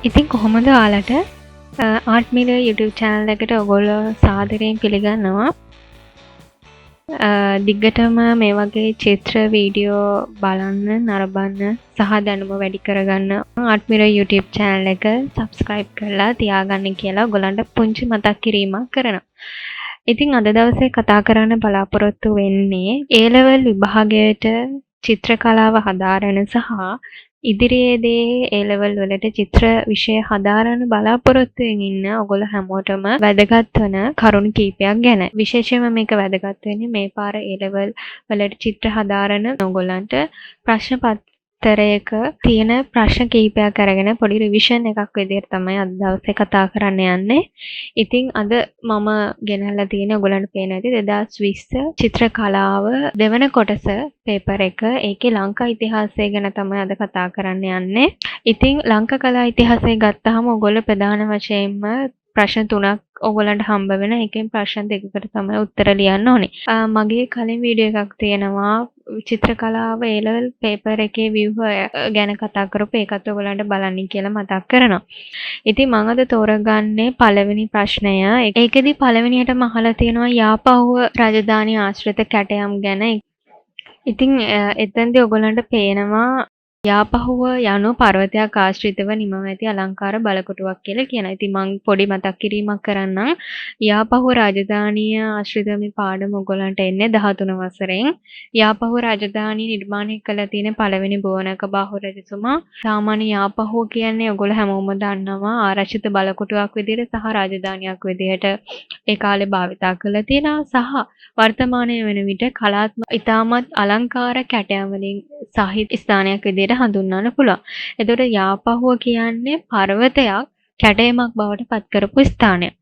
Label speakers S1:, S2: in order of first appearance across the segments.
S1: ඉතින් කොහොමද ඔයාලට ආර්ට් මිලර් YouTube channel එකට ඔයගොල්ලෝ සාදරයෙන් පිළිගන්නවා. දිග්ගටම මේ වගේ චිත්‍ර වීඩියෝ බලන්න, නරඹන්න සහ දැනුම වැඩි කරගන්න ආර්ට් මිලර් YouTube channel එක subscribe කරලා තියාගන්න කියලා ඔයගොල්ලන්ට පුංචි මතක් කිරීමක් කරනවා. ඉතින් අද දවසේ කතා කරන්න බලාපොරොත්තු වෙන්නේ A level විභාගයට චිත්‍ර කලාව හදාරන සහ ඉදිරියේදී A level වලට චිත්‍ර විෂය හදාරන බලාපොරොත්තුවෙන් ඉන්න ඔයගොල්ලෝ හැමෝටම වැදගත් වන කරුණු කීපයක් ගැන. විශේෂයෙන්ම මේක වැදගත් වෙන්නේ මේ පාර A level වලට චිත්‍ර හදාරන ඔයගොල්ලන්ට ප්‍රශ්න පත්‍රයක තියෙන ප්‍රශ්න කීපයක් අරගෙන පොඩි රිවිෂන් එකක් විදිහට තමයි අද දවසේ කතා කරන්න යන්නේ. ඉතින් අද මම ගෙනල්ලා තියෙන ඔයගොල්ලන්ට පේන ඇති 2020 චිත්‍ර කලාව දෙවන කොටස පේපර් එක. ඒකේ ලංකා ඉතිහාසය ගැන තමයි අද කතා කරන්න යන්නේ. ඉතින් ලංකා කලා ඉතිහාසය ගත්තාම ඔයගොල්ලෝ ප්‍රධාන වශයෙන්ම ප්‍රශ්න 3ක් ඔයගොල්ලන්ට හම්බ වෙන. එකෙන් ප්‍රශ්න 2කට තමයි උත්තර ලියන්න ඕනේ. මගේ කලින් වීඩියෝ එකක් තියෙනවා චිත්‍ර කලාව A level පේපර් එකේ view ගැන කතා කරපු ඒකත් ඔයගොල්ලන්ට බලන්න කියලා මතක් කරනවා. ඉතින් මම අද තෝරගන්නේ පළවෙනි ප්‍රශ්නය. ඒකෙදි පළවෙනියටම අහලා තියෙනවා යාපහුව රාජධානී ආශ්‍රිත කැටයම් ගැන. ඉතින් එතෙන්දී ඔයගොල්ලන්ට පේනවා යාපහුව යනු පර්වතයක් ආශ්‍රිතව නිමව ඇති අලංකාර බලකොටුවක් කියලා කියනවා. ඉතින් මම පොඩි මතක් කිරීමක් කරන්නම්. යාපහුව රාජධානිය ආශ්‍රිත මේ පාඩම ඔයගොල්ලන්ට එන්නේ 13 වසරෙන්. යාපහුව රාජධානිය නිර්මාණය කළ තියෙන පළවෙනි බෝනක බාහු රජතුමා. සාමාන්‍ය යාපහුව කියන්නේ ඔයගොල්ලෝ හැමෝම දන්නවා ආරක්ෂිත බලකොටුවක් විදිහට සහ රාජධානියක් විදිහට ඒ කාලේ භාවිතා කරලා තියෙනවා. සහ වර්තමානයේ වෙන විට කලාත්මක ඉතාමත් අලංකාර කැටයම් වලින් සහිත ස්ථානයක් විදිහට හඳුන්වන්න පුළුවන්. එතකොට යාපහුව කියන්නේ පර්වතයක් කැටයමක් බවට පත් කරපු ස්ථානයක්.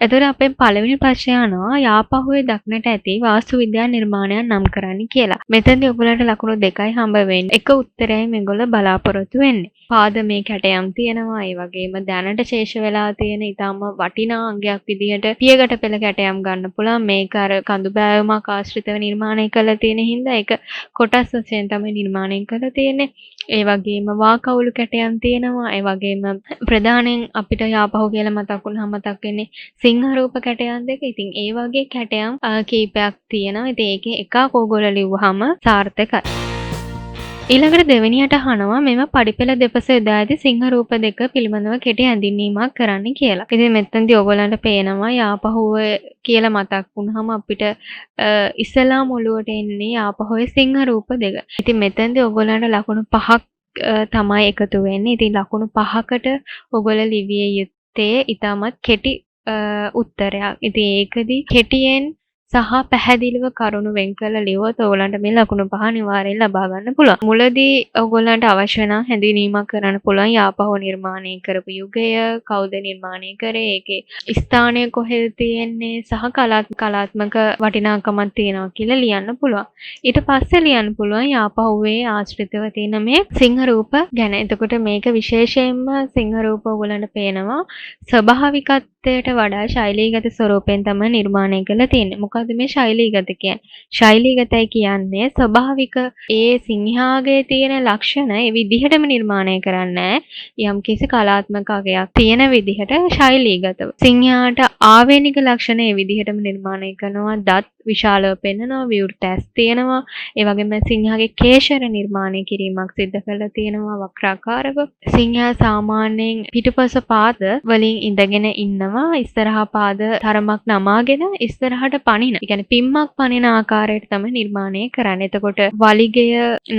S1: එතකොට අපේ පළවෙනි ප්‍රශ්නය අනුව යාපහුවේ දක්නට ඇති වාස්තු විද්‍යා නිර්මාණයක් නම් කරන්න කියලා. මෙතනදී ඔයගොල්ලන්ට ලකුණු 2යි හම්බ වෙන්නේ. එක උත්තරයයි මේගොල්ලෝ බලාපොරොත්තු වෙන්නේ. පාදමේ කැටයම් තියෙනවා. ඒ වගේම දැනට ශේෂ වෙලා තියෙන ඊටම වටිනා අංගයක් විදිහට පියගට පෙළ කැටයම් ගන්න පුළුවන්. මේක අර කඳු බෑවුමක් ආශ්‍රිතව නිර්මාණය කරලා තියෙන හින්දා ඒක කොටස් වශයෙන් තමයි නිර්මාණය කරලා තියෙන්නේ. ඒ වගේම වාකවුළු කැටයම් තියෙනවා. ඒ වගේම ප්‍රධානයෙන් අපිට යාපහුව කියලා මතක් වුණාම මතක් වෙන්නේ සිංහ රූප කැටයම් දෙක. ඉතින් ඒ වගේ කැටයම් කීපයක් තියෙනවා. ඉතින් ඒකේ එකක් ඕගොල්ලෝ ලිව්වහම සාර්ථකයි. ඊළඟට දෙවෙනියට අහනවා මෙම පඩිපෙළ දෙපස යොදා ඇති සිංහ රූප දෙක පිළිබඳව කෙටි හැඳින්වීමක් කරන්න කියලා. ඉතින් මෙතනදී ඔයගොල්ලන්ට පේනවා යාපහුව කියලා මතක් වුණාම අපිට ඉස්සලාම ඔළුවට එන්නේ යාපහුවේ සිංහ රූප දෙක. ඉතින් මෙතනදී ඔයගොල්ලන්ට ලකුණු 5ක් තමයි එකතු වෙන්නේ. ඉතින් ලකුණු 5කට ඔයගොල්ලෝ ලිවිය යුත්තේ ඊටමත් කෙටි උත්තරයක්. ඉතින් ඒකදී කෙටියෙන් සහ පැහැදිලිව කරුණු වෙන් කරලා ලියුවොත් ඔයගොල්ලන්ට මේ ලකුණු 5 අනිවාර්යෙන් ලබා ගන්න පුළුවන්. මුලදී ඔයගොල්ලන්ට අවශ්‍ය නම් හැඳින්වීමක් කරන්න පුළුවන් යාපහුව නිර්මාණය කරපු යුගය, කවුද නිර්මාණය කරේ, ඒකේ ස්ථානය කොහෙද තියෙන්නේ සහ කලාත්මක වටිනාකමක් තියෙනවා කියලා ලියන්න පුළුවන්. ඊට පස්සේ ලියන්න පුළුවන් යාපහුවේ ආශ්‍රිතව තියෙන මේ සිංහ රූප ගැන. එතකොට මේක විශේෂයෙන්ම සිංහ රූප ඔයගොල්ලන්ට පේනවා ස්වභාවිකත්වයට වඩා ශෛලීගත ස්වරූපයෙන් තමයි නිර්මාණය කරලා තියෙන්නේ. මොකද මේ ශෛලීගත කියන්නේ ශෛලීගතයි කියන්නේ ස්වභාවික ඒ සිංහාගේ තියෙන ලක්ෂණ ඒ විදිහටම නිර්මාණය කරන්නේ යම්කිසි කලාත්මක අගයක් තියෙන විදිහට ශෛලීගතව. සිංහාට ආවේනික ලක්ෂණ ඒ විදිහටම නිර්මාණය කරනවා. දත් විශාලව පෙන්නනවා, විවෘත ඇස් තියෙනවා. ඒ වගේම සිංහාගේ කේශර නිර්මාණය කිරීමක් සිදු කරලා තියෙනවා වක්‍රාකාරව. සිංහා සාමාන්‍යයෙන් පිටුපස පාද වලින් ඉඳගෙන ඉන්නවා. ඉස්සරහා පාද තරමක් නමාගෙන ඉස්සරහට පනින. ඒ කියන්නේ පිම්මක් පනින ආකාරයට තමයි නිර්මාණය කරන්නේ. එතකොට වලිගය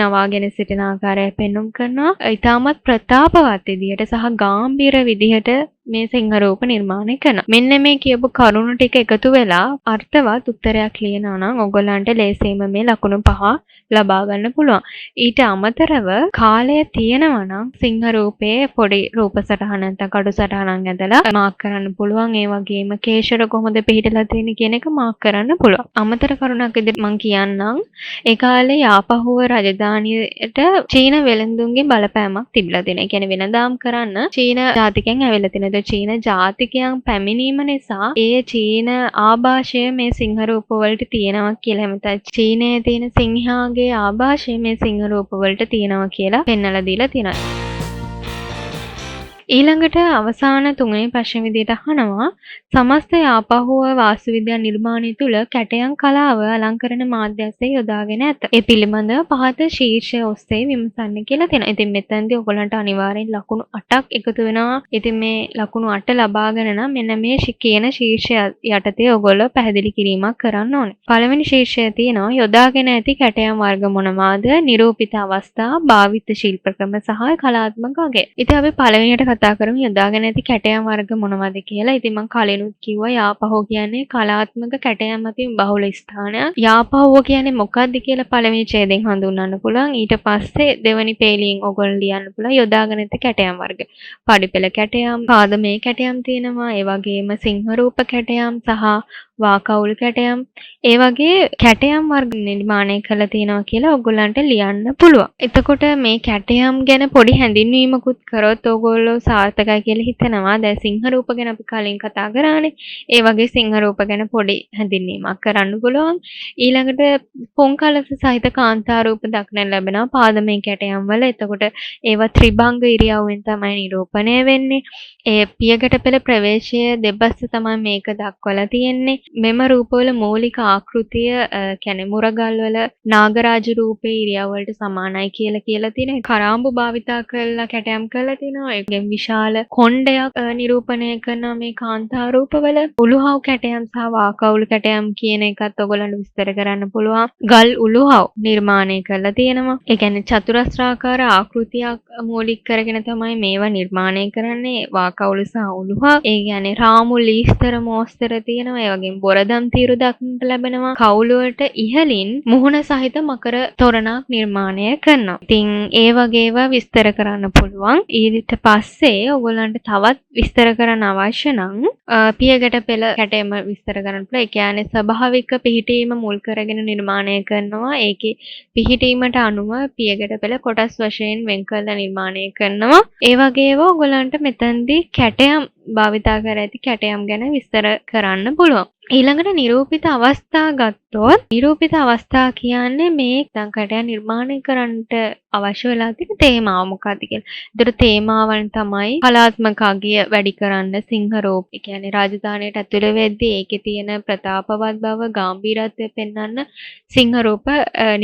S1: නවාගෙන සිටින ආකාරය පෙන්වුම් කරනවා. ඊටමත් ප්‍රතාපවත් විදිහට සහ ගාම්භීර විදිහට මේ සිංහ රූප නිර්මාණය කරනවා. මෙන්න මේ කියපු කරුණු ටික එකතු වෙලා අර්ථවත් උත්තරයක් ලියනවා නම් ඔයගොල්ලන්ට ලේසියෙන්ම මේ ලකුණු 5 ලබා ගන්න පුළුවන්. ඊට අමතරව කාලය තියෙනවා නම් සිංහ රූපයේ පොඩි රූප සටහන නැත්නම් කඩු සටහනක් ඇදලා මාක් කරන්න පුළුවන්. ඒ වගේම කේශර කොහොමද පිහිටලා තියෙන්නේ කියන එක මාක් කරන්න පුළුවන්. අමතර කරුණක් විදිහට මම කියන්නම්. ඒ කාලේ යාපහුව රාජධානියට චීන වෙළඳුන්ගේ බලපෑමක් තිබිලා තියෙනවා. ඒ කියන්නේ වෙළඳාම් කරන්න චීන ජාතිකයන් ඇවිල්ලා තියෙනවා. චීන ජාතිකයන් පැමිණීම නිසා ඒ චීන ආభాෂය මේ සිංහ රූප වලට තියෙනවා කියලා හිතයි. චීනයේ තියෙන සිංහාගේ ආభాෂය මේ සිංහ රූප වලට තියෙනවා කියලා පෙන්වලා දීලා තියෙනවා. ඊළඟට අවසාන තුන්වෙනි ප්‍රශ්න විදිහට අහනවා සමස්ත යාපහුව වාස්තු විද්‍යා නිර්මාණය තුළ කැටයම් කලාව අලංකරණ මාධ්‍යස්සේ යොදාගෙන ඇත. ඒ පිළිබඳව පහත ශීර්ෂය ඔස්සේ විමසන්න කියලා තියෙනවා. ඉතින් මෙතනදී ඔයගොල්ලන්ට අනිවාර්යෙන් ලකුණු 8ක් එකතු වෙනවා. ඉතින් මේ ලකුණු 8 ලබාගෙන නම් මෙන්න මේ කියන ශීර්ෂය යටතේ ඔයගොල්ලෝ පැහැදිලි කිරීමක් කරන්න ඕනේ. පළවෙනි ශීර්ෂය තියෙනවා යොදාගෙන ඇති කැටයම් වර්ග මොනවාද? නිරූපිත අවස්ථා, භාවිත ශිල්ප ක්‍රම සහ කලාත්මක අගය. ඉතින් අපි පළවෙනියට කතා කරමු යොදාගෙන ඇති කැටයම් වර්ග මොනවද කියලා. ඉතින් මම කලිනුත් කිව්වා යාපහුව කියන්නේ කලාත්මක කැටයම් අතින් බහුල ස්ථානයක්. යාපහුව කියන්නේ මොකක්ද කියලා පළවෙනි ඡේදයෙන් හඳුන්වන්න පුළුවන්. ඊට පස්සේ දෙවෙනි පේලියෙන් ඔයගොල්ලෝ ලියන්න පුළුවන් යොදාගෙන ඇති කැටයම් වර්ග. පඩිපෙළ කැටයම්, පාදමේ කැටයම් තියෙනවා. ඒ වගේම සිංහ රූප කැටයම් සහ වාකවුල් කැටයම් ඒ වගේ කැටයම් වර්ග නිර්මාණය කරලා තියෙනවා කියලා ඔයගොල්ලන්ට ලියන්න පුළුවන්. එතකොට මේ කැටයම් ගැන පොඩි හැඳින්වීමකුත් කරොත් ඔයගොල්ලෝ සාර්ථකයි කියලා හිතනවා. දැන් සිංහ රූප ගැන අපි කලින් කතා කරානේ. ඒ වගේ සිංහ රූප ගැන පොඩි හැඳින්වීමක් කරන්න පුළුවන්. ඊළඟට පොන්කලස සහිත කාන්තා රූප දක්නට ලැබෙනවා පාදමේ කැටයම් වල. එතකොට ඒවා ත්‍රිභංග ඉරියව්වෙන් තමයි නිරූපණය වෙන්නේ. ඒ පියගැට පෙළ ප්‍රවේශය දෙබස් තමයි මේක දක්වලා තියෙන්නේ. මෙම රූපවල මූලික ආකෘතිය කියන්නේ මුරගල් වල නාගරාජ රූපේ ඉරියව් වලට සමානයි කියලා තියෙනවා. කරාඹු භාවිතා කරලා කැටයම් කරලා තිනවා. ඒකෙන් විශාල කොණ්ඩයක් නිරූපණය කරන මේ කාන්තා රූපවල උළුහව් කැටයම් සහ වාකවුල් කැටයම් කියන එකත් ඔයගොල්ලන්ට විස්තර කරන්න පුළුවන්. ගල් උළුහව් නිර්මාණය කරලා තියෙනවා. ඒ කියන්නේ චතුරස්‍රාකාර ආකෘතියක් මූලික කරගෙන තමයි මේවා නිර්මාණය කරන්නේ. වාකවුල් සහ උළුහව්. ඒ කියන්නේ රාමු ලීස්තර මෝස්තර තියෙනවා. ඒ වගේම බොරදම් තීරු දක්නට ලැබෙනවා. කවුළු වලට ඉහළින් මුහුණ සහිත මකර තොරණක් නිර්මාණය කරනවා. ඉතින් ඒ වගේ ඒවා විස්තර කරන්න පුළුවන්. ඊට පස්සේ ඔයගොල්ලන්ට තවත් විස්තර කරන්න අවශ්‍ය නම් පියගැට පෙළ කැටයම විස්තර කරන්න පුළුවන්. ඒ කියන්නේ ස්වභාවික පිහිටීම මුල් කරගෙන නිර්මාණය කරනවා. ඒකේ පිහිටීමට අනුව පියගැට පෙළ කොටස් වශයෙන් වෙන් කරලා නිර්මාණය කරනවා. ඒ වගේ ඒවා ඔයගොල්ලන්ට මෙතනදී කැටයම් භාවිතා කර ඇති කැටයම් ගැන විස්තර කරන්න පුළුවන්. ඊළඟට නිරූපිත අවස්ථා ගත්තොත් නිරූපිත අවස්ථා කියන්නේ මේ කැටයම් නිර්මාණය කරන්නට අවශ්‍ය වෙලා තියෙන තේමාව මොකක්ද කියලා. ඒතර තේමාවන් තමයි කලාත්මක අගය වැඩි කරන්න සිංහ රූප. ඒ කියන්නේ රාජධානියට ඇතුළේ වෙද්දී ඒකේ තියෙන ප්‍රතාපවත් බව, ගැඹීරත්වය පෙන්වන්න සිංහ රූප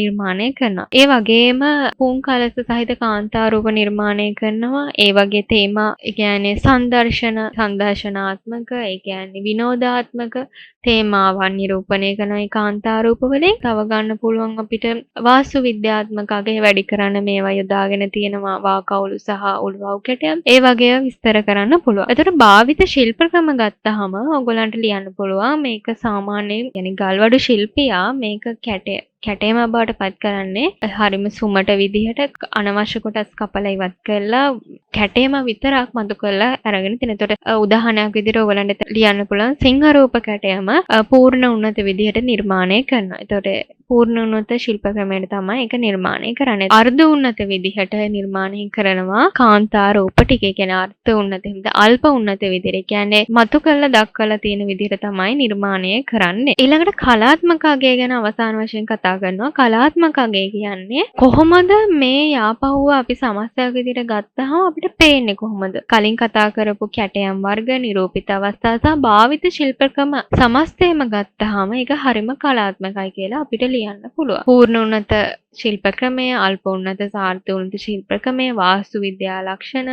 S1: නිර්මාණය කරනවා. ඒ වගේම පුන් කලස සහිත කාන්තා රූප නිර්මාණය කරනවා. ඒ වගේ තේමා ඒ කියන්නේ සංදර්ශනාත්මක, ඒ කියන්නේ විනෝදාත්මක තේමාවන් නිරූපණය කරන කාන්තා රූප වලින් තව ගන්න පුළුවන් අපිට වාස්තු විද්‍යාත්මක අගය වැඩි කරන්න මේවා යොදාගෙන තියෙනවා වාකවුළු සහ උළුවව් කැටයම්. ඒ වගේ විස්තර කරන්න පුළුවන්. ඒතර භාවිත ශිල්ප ක්‍රම ගත්තාම ඔයගොල්ලන්ට ලියන්න පුළුවන් මේක සාමාන්‍යයෙන් يعني ගල්වඩු ශිල්පියා මේක කැටයම බවට පත් කරන්නේ හරිම සුමට විදිහට අනවශ්‍ය කොටස් කපලා ඉවත් කරලා කැටයම විතරක් මතු කරලා අරගෙන තියෙන. ඒතකොට උදාහරණයක් විදිහට ඔයගලන්ට ලියන්න පුළුවන් සිංහ රූප කැටයම පූර්ණ උන්නත විදිහට නිර්මාණය කරනවා. ඒතකොට පූර්ණ උන්නත ශිල්ප ක්‍රමයට තමයි ඒක නිර්මාණය කරන්නේ. අර්ධ උන්නත විදිහට නිර්මාණය කරනවා කාන්තා රූප ටික. ඒ කියන්නේ අර්ධ උන්නත හින්ද අල්ප උන්නත විදිහට. ඒ කියන්නේ මතු කරලා දක්වලා තියෙන විදිහට තමයි නිර්මාණය කරන්නේ. ඊළඟට කලාත්මක අගය ගැන අවසාන වශයෙන් කතා කරනවා. කලාත්මක අගය කියන්නේ කොහොමද මේ යාපහුව අපි සමස්තයක් විදිහට ගත්තාම අපිට පේන්නේ කොහොමද? කලින් කතා කරපු කැටයම් වර්ග, නිරූපිත අවස්ථා සහ භාවිත ශිල්ප ක්‍රම සමස්තයම ගත්තාම ඒක හරිම කලාත්මකයි කියලා අපිට ලියන්න පුළුවන්. පූර්ණ උන්නත ශිල්ප ක්‍රමය, අල්ප උන්නත සාර්ථ උන්නත ශිල්ප ක්‍රමය, වාස්තු විද්‍යා ලක්ෂණ,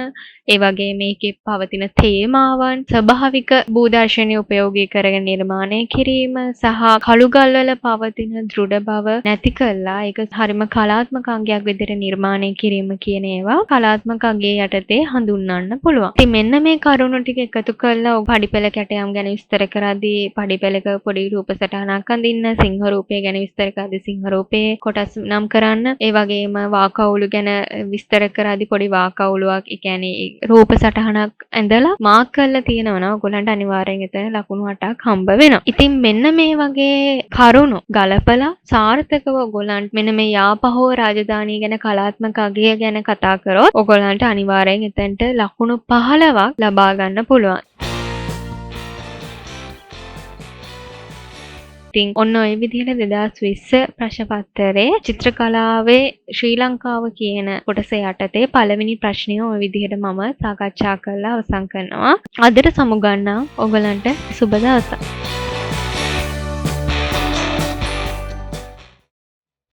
S1: ඒ වගේ මේකේ පවතින තේමාවන්, ස්වභාවික භූදර්ශනය උපයෝගී කරගෙන නිර්මාණය කිරීම සහ කළුගල් වල පවතින දෘඪ බව නැති කළා ඒක හරිම කලාත්මක අංගයක් විදිහට නිර්මාණය කිරීම කියන ඒවා කලාත්මක අංගයේ යටතේ හඳුන්වන්න පුළුවන්. ඉතින් මෙන්න මේ කරුණු ටික එකතු කරලා පඩිපෙළ කැටයම් ගැන විස්තර කරද්දී පඩිපෙළක පොඩි රූප සටහනක් අඳින්න, සිංහ රූපය ගැන විස්තර කරද්දී සිංහ රූපයේ කොටස් නම් කරන්න. ඒ වගේම වාකවුළු ගැන විස්තර කරද්දී පොඩි වාකවුළුවක්, ඒ කියන්නේ රූප සටහනක් ඇඳලා මාක් කරලා තියෙනවා. ඔයගොල්ලන්ට අනිවාර්යෙන් එතන ලකුණු 8ක් හම්බ වෙනවා. ඉතින් මෙන්න මේ වගේ කරුණු ගලපලා සාර්ථකව ඔයගොල්ලන්ට මෙන්න මේ යාපහුව රාජධානිය ගැන කලාත්මක අගය ගැන කතා කරොත් ඔයගොල්ලන්ට අනිවාර්යෙන් එතනට ලකුණු 15ක් ලබා ගන්න පුළුවන්. ඉතින් ඔන්න ඔය විදිහට 2020 ප්‍රශ්න පත්‍රයේ චිත්‍රකලාවේ ශ්‍රී ලංකාව කියන කොටස යටතේ පළවෙනි ප්‍රශ්නය ඔය විදිහට මම සාකච්ඡා කරලා අවසන් කරනවා. අදට සමුගන්නම්. ඔයගලන්ට සුබ දවසක්.